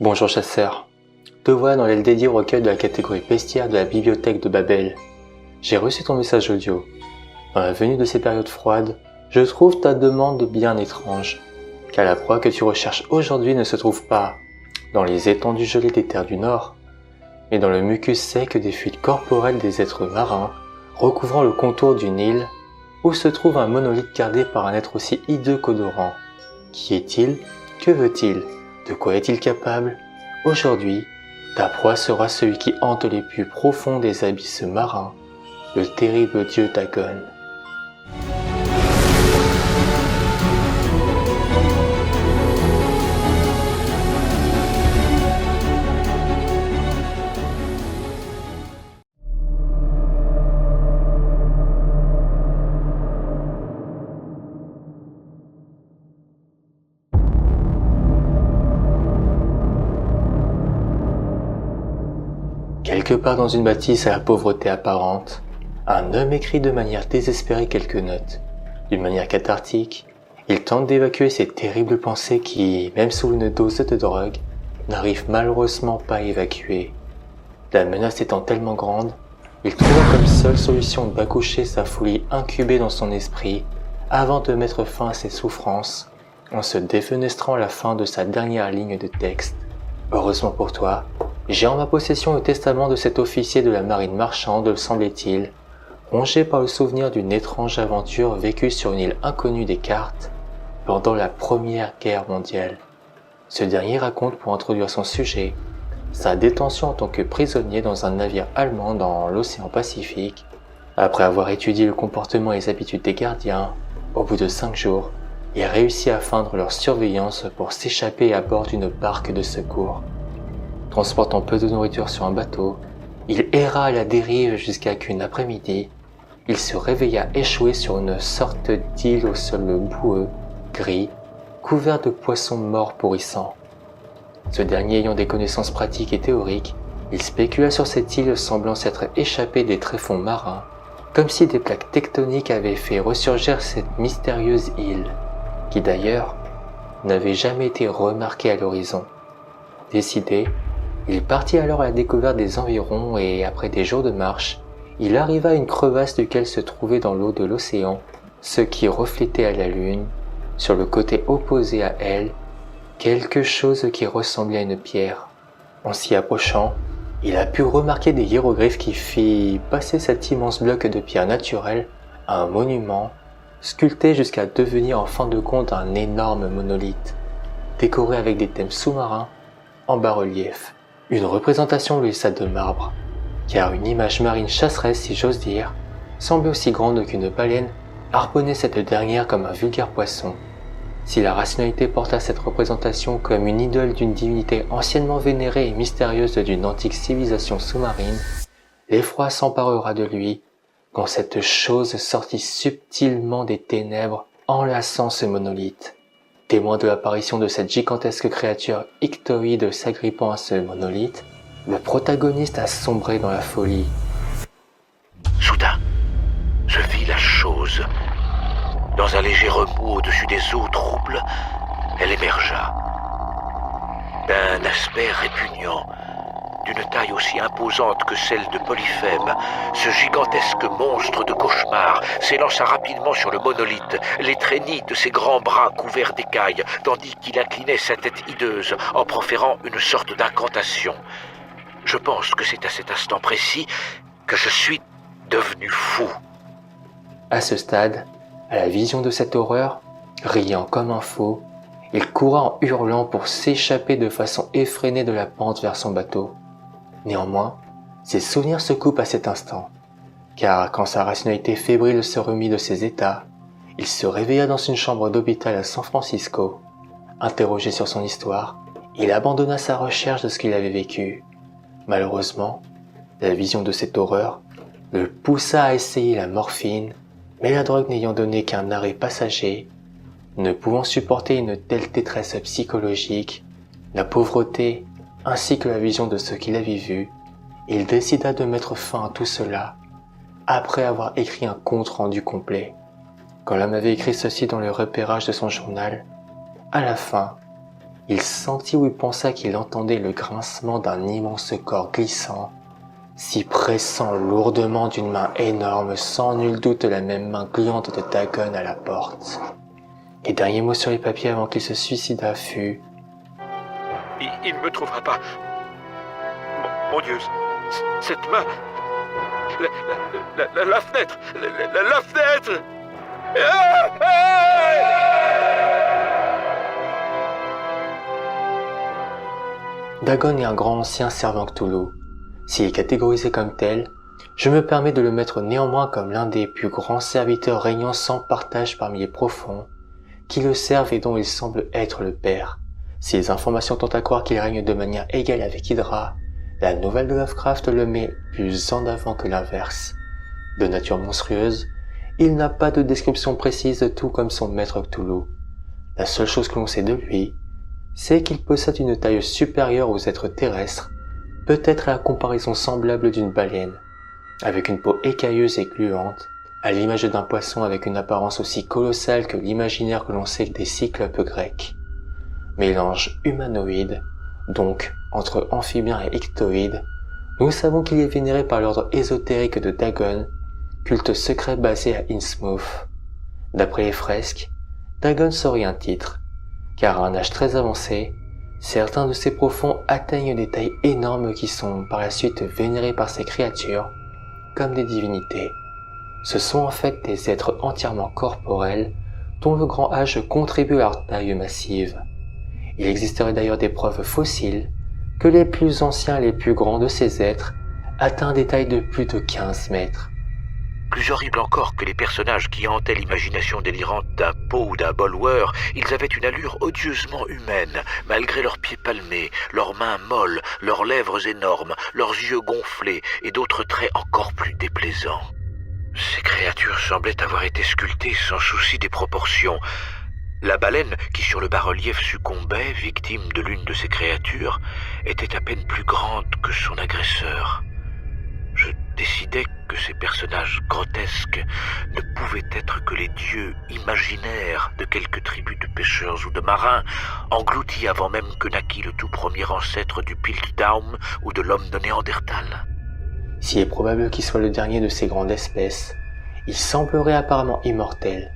Bonjour chasseur, te voilà dans l'aile dédiée au recueil de la catégorie bestiaire de la bibliothèque de Babel. J'ai reçu ton message audio. Dans la venue de ces périodes froides, je trouve ta demande bien étrange, car la proie que tu recherches aujourd'hui ne se trouve pas dans les étendues gelées des terres du Nord, mais dans le mucus sec des fuites corporelles des êtres marins recouvrant le contour du Nil, où se trouve un monolithe gardé par un être aussi hideux qu'odorant. Qui est-il? Que veut-il? De quoi est-il capable? Aujourd'hui, ta proie sera celui qui hante les plus profonds des abysses marins, le terrible dieu Dagon. Quelque part dans une bâtisse à la pauvreté apparente, un homme écrit de manière désespérée quelques notes. D'une manière cathartique, il tente d'évacuer ces terribles pensées qui, même sous une dose de drogue, n'arrivent malheureusement pas à évacuer. La menace étant tellement grande, il trouva comme seule solution d'accoucher sa folie incubée dans son esprit avant de mettre fin à ses souffrances en se défenestrant la fin de sa dernière ligne de texte. Heureusement pour toi, j'ai en ma possession le testament de cet officier de la marine marchande, semblait-il, rongé par le souvenir d'une étrange aventure vécue sur une île inconnue des cartes pendant la Première Guerre mondiale. Ce dernier raconte, pour introduire son sujet, sa détention en tant que prisonnier dans un navire allemand dans l'océan Pacifique. Après avoir étudié le comportement et les habitudes des gardiens, au bout de 5 jours, il réussit à feindre leur surveillance pour s'échapper à bord d'une barque de secours. Transportant peu de nourriture sur un bateau, il erra à la dérive jusqu'à qu'une après-midi, il se réveilla échoué sur une sorte d'île au sol boueux, gris, couvert de poissons morts pourrissants. Ce dernier ayant des connaissances pratiques et théoriques, il spécula sur cette île semblant s'être échappé des tréfonds marins, comme si des plaques tectoniques avaient fait ressurgir cette mystérieuse île, qui d'ailleurs n'avait jamais été remarquée à l'horizon. Décidé, il partit alors à la découverte des environs et, après des jours de marche, il arriva à une crevasse duquel se trouvait dans l'eau de l'océan ce qui reflétait à la lune, sur le côté opposé à elle, quelque chose qui ressemblait à une pierre. En s'y approchant, il a pu remarquer des hiéroglyphes qui fit passer cet immense bloc de pierre naturelle à un monument, sculpté jusqu'à devenir en fin de compte un énorme monolithe, décoré avec des thèmes sous-marins en bas-relief. Une représentation laissa de marbre, car une image marine chasseresse, si j'ose dire, semblait aussi grande qu'une baleine harponnait cette dernière comme un vulgaire poisson. Si la rationalité porta cette représentation comme une idole d'une divinité anciennement vénérée et mystérieuse d'une antique civilisation sous-marine, l'effroi s'emparera de lui quand cette chose sortit subtilement des ténèbres enlaçant ce monolithe. Témoin de l'apparition de cette gigantesque créature ictoïde s'agrippant à ce monolithe, le protagoniste a sombré dans la folie. Soudain, je vis la chose. Dans un léger remous au-dessus des eaux troubles, elle émergea. D'un aspect répugnant, d'une taille aussi imposante que celle de Polyphème, ce gigantesque monstre de cauchemar s'élança rapidement sur le monolithe, l'étreignit de ses grands bras couverts d'écailles, tandis qu'il inclinait sa tête hideuse en proférant une sorte d'incantation. Je pense que c'est à cet instant précis que je suis devenu fou. À ce stade, à la vision de cette horreur, riant comme un fou, il courra en hurlant pour s'échapper de façon effrénée de la pente vers son bateau. Néanmoins, ses souvenirs se coupent à cet instant, car quand sa rationalité fébrile se remit de ses états, il se réveilla dans une chambre d'hôpital à San Francisco. Interrogé sur son histoire, il abandonna sa recherche de ce qu'il avait vécu. Malheureusement, la vision de cette horreur le poussa à essayer la morphine, mais la drogue n'ayant donné qu'un arrêt passager, ne pouvant supporter une telle détresse psychologique, la pauvreté ainsi que la vision de ce qu'il avait vu, il décida de mettre fin à tout cela, après avoir écrit un compte-rendu complet. Quand l'homme avait écrit ceci dans le repérage de son journal, à la fin, il sentit ou il pensa qu'il entendait le grincement d'un immense corps glissant, s'y pressant lourdement d'une main énorme, sans nul doute la même main gluante de Dagon à la porte. Les derniers mots sur les papiers avant qu'il se suicidât fut « Il ne me trouvera pas. Mon Dieu, cette main... La fenêtre. La fenêtre. Dagon est un grand ancien servant Cthulhu. S'il est catégorisé comme tel, je me permets de le mettre néanmoins comme l'un des plus grands serviteurs régnant sans partage parmi les profonds, qui le servent et dont il semble être le père. Si les informations tentent à croire qu'il règne de manière égale avec Hydra, la nouvelle de Lovecraft le met plus en avant que l'inverse. De nature monstrueuse, il n'a pas de description précise tout comme son maître Cthulhu. La seule chose que l'on sait de lui, c'est qu'il possède une taille supérieure aux êtres terrestres, peut-être à la comparaison semblable d'une baleine, avec une peau écailleuse et gluante, à l'image d'un poisson avec une apparence aussi colossale que l'imaginaire que l'on sait des cyclopes grecs. Mélange humanoïde, donc entre amphibien et ictoïde, nous savons qu'il est vénéré par l'ordre ésotérique de Dagon, culte secret basé à Innsmouth. D'après les fresques, Dagon serait un titre, car à un âge très avancé, certains de ces profonds atteignent des tailles énormes qui sont par la suite vénérés par ces créatures comme des divinités. Ce sont en fait des êtres entièrement corporels dont le grand âge contribue à leur taille massive. Il existerait d'ailleurs des preuves fossiles que les plus anciens et les plus grands de ces êtres atteignent des tailles de plus de 15 mètres. Plus horrible encore que les personnages qui hantaient l'imagination délirante d'un Poe ou d'un Bulwer, ils avaient une allure odieusement humaine, malgré leurs pieds palmés, leurs mains molles, leurs lèvres énormes, leurs yeux gonflés et d'autres traits encore plus déplaisants. Ces créatures semblaient avoir été sculptées sans souci des proportions. La baleine, qui sur le bas-relief succombait, victime de l'une de ces créatures, était à peine plus grande que son agresseur. Je décidai que ces personnages grotesques ne pouvaient être que les dieux imaginaires de quelques tribus de pêcheurs ou de marins, engloutis avant même que naquît le tout premier ancêtre du Piltdown ou de l'homme de Néandertal. S'il est probable qu'il soit le dernier de ces grandes espèces, il semblerait apparemment immortel.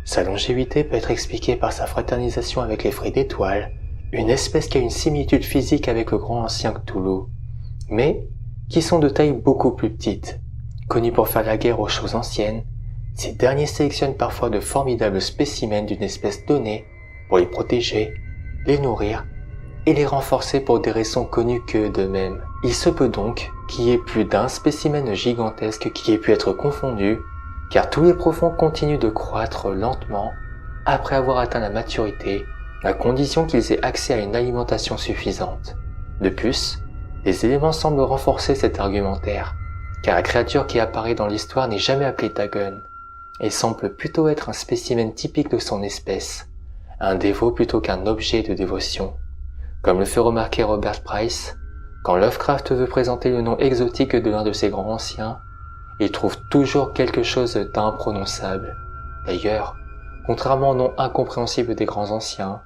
Sa longévité peut être expliquée par sa fraternisation avec les fruits d'étoiles, une espèce qui a une similitude physique avec le grand ancien Cthulhu, mais qui sont de taille beaucoup plus petite. Connus pour faire la guerre aux choses anciennes, ces derniers sélectionnent parfois de formidables spécimens d'une espèce donnée pour les protéger, les nourrir et les renforcer pour des raisons connues qu'eux d'eux-mêmes. Il se peut donc qu'il y ait plus d'un spécimen gigantesque qui ait pu être confondu, car tous les profonds continuent de croître lentement après avoir atteint la maturité, à condition qu'ils aient accès à une alimentation suffisante. De plus, les éléments semblent renforcer cet argumentaire, car la créature qui apparaît dans l'histoire n'est jamais appelée Dagon, et semble plutôt être un spécimen typique de son espèce, un dévot plutôt qu'un objet de dévotion. Comme le fait remarquer Robert Price, quand Lovecraft veut présenter le nom exotique de l'un de ses grands anciens, il trouve toujours quelque chose d'imprononçable. D'ailleurs, contrairement au nom incompréhensible des grands anciens,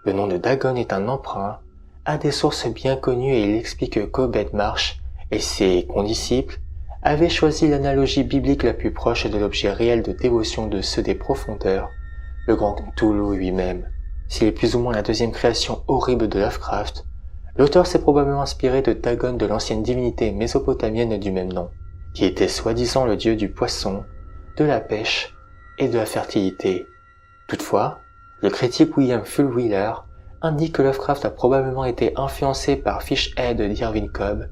le nom de Dagon est un emprunt à des sources bien connues et il explique qu'Obed Marsh et ses condisciples avaient choisi l'analogie biblique la plus proche de l'objet réel de dévotion de ceux des profondeurs, le grand Cthulhu lui-même. S'il est plus ou moins la deuxième création horrible de Lovecraft, l'auteur s'est probablement inspiré de Dagon de l'ancienne divinité mésopotamienne du même nom, qui était soi-disant le dieu du poisson, de la pêche et de la fertilité. Toutefois, le critique William Fulwheeler indique que Lovecraft a probablement été influencé par Fishhead d'Irvin Cobb,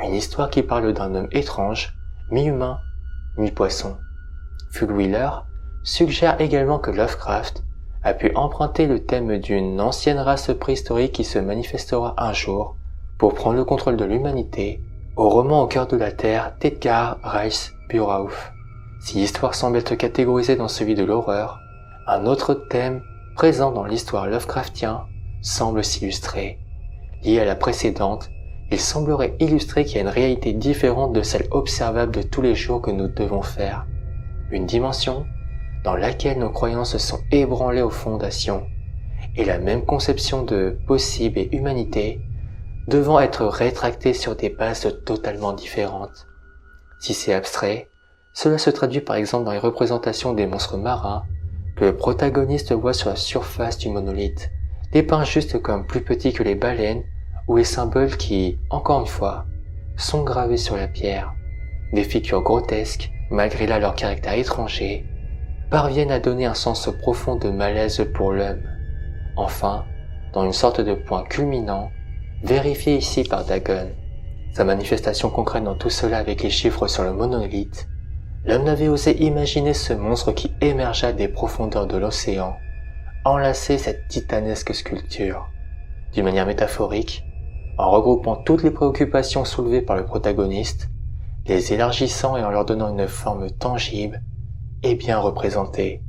une histoire qui parle d'un homme étrange, mi-humain, mi-poisson. Fulwheeler suggère également que Lovecraft a pu emprunter le thème d'une ancienne race préhistorique qui se manifestera un jour pour prendre le contrôle de l'humanité au roman Au cœur de la Terre d'Edgar Rice Burroughs. Si l'histoire semble être catégorisée dans celui de l'horreur, un autre thème présent dans l'histoire Lovecraftien semble s'illustrer. Lié à la précédente, il semblerait illustrer qu'il y a une réalité différente de celle observable de tous les jours que nous devons faire. Une dimension dans laquelle nos croyances sont ébranlées aux fondations, et la même conception de possible et humanité devant être rétractées sur des bases totalement différentes. Si c'est abstrait, cela se traduit par exemple dans les représentations des monstres marins que le protagoniste voit sur la surface du monolithe, dépeints juste comme plus petits que les baleines ou les symboles qui, encore une fois, sont gravés sur la pierre. Des figures grotesques, malgré là leur caractère étranger, parviennent à donner un sens profond de malaise pour l'homme. Enfin, dans une sorte de point culminant, vérifié ici par Dagon, sa manifestation concrète dans tout cela avec les chiffres sur le monolithe, l'homme n'avait osé imaginer ce monstre qui émergea des profondeurs de l'océan, enlacer cette titanesque sculpture. D'une manière métaphorique, en regroupant toutes les préoccupations soulevées par le protagoniste, les élargissant et en leur donnant une forme tangible et bien représentée.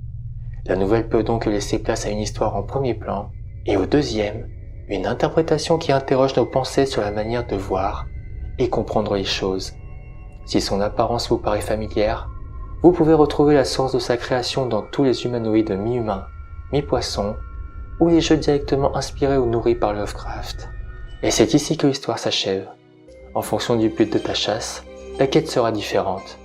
La nouvelle peut donc laisser place à une histoire en premier plan, et au deuxième, une interprétation qui interroge nos pensées sur la manière de voir et comprendre les choses. Si son apparence vous paraît familière, vous pouvez retrouver la source de sa création dans tous les humanoïdes mi-humains, mi-poissons, ou les jeux directement inspirés ou nourris par Lovecraft. Et c'est ici que l'histoire s'achève. En fonction du but de ta chasse, la quête sera différente.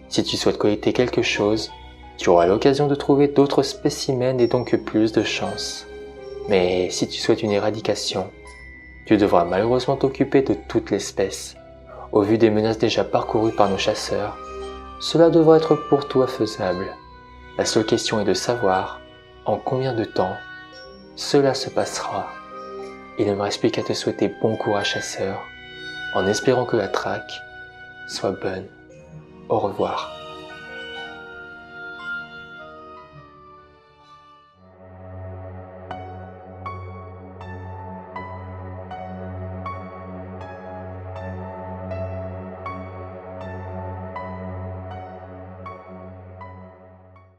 Si tu souhaites collecter quelque chose, tu auras l'occasion de trouver d'autres spécimens et donc plus de chance. Mais si tu souhaites une éradication, tu devras malheureusement t'occuper de toute l'espèce. Au vu des menaces déjà parcourues par nos chasseurs, cela devrait être pour toi faisable. La seule question est de savoir en combien de temps cela se passera. Il ne me reste plus qu'à te souhaiter bon courage chasseur, en espérant que la traque soit bonne. Au revoir.